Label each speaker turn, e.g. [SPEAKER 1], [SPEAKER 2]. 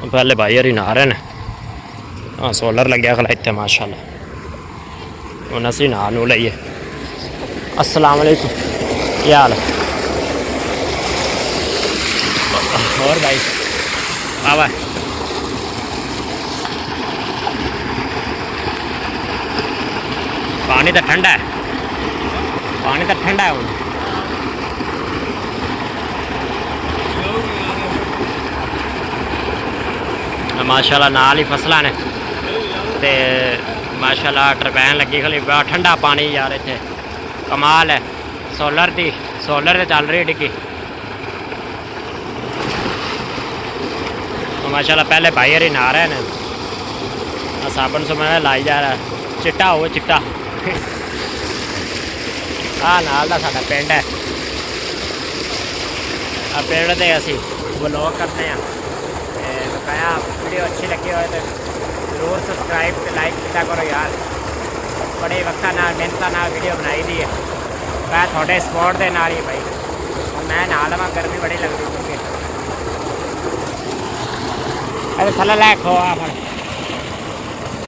[SPEAKER 1] पहले भाई हरी नहा रहे हैं। हाँ सोलर लग गया खला इतने माशाल्लाह। हूँ असी नहा नू लीए। अस्सलाम वालेकुम, क्या हाल है? और भाई आवा पानी तो ठंडा है, पानी तो ठंडा है हूँ। माशाल्लाह नाल ही फसलां ने ते माशाल्लाह टरबैन लगी खली बड़ा ठंडा पानी यार इत्थे कमाल है। सोलर दी सोलर ते चल रही डिग्गी माशाल्लाह। पहले भाई हरी नहा रहे हैं, साबन सुबन लाई जा रहा है, चिट्टा हो चिट्टा। हाँ नाल दा साडा पिंड है, पिंड ते असी ब्लॉग करते हैं। बकाया वीडियो अच्छी लगी हो तो जरूर सब्सक्राइब ते लाइक किया करो यार। बड़े वक्त मेहनत वीडियो बनाई दी है, मैं थोड़े सपोर्ट के नाल ही भाई। मैं नहा लवा, गर्मी बड़ी लगती क्योंकि अरे थल्ले लै खो आ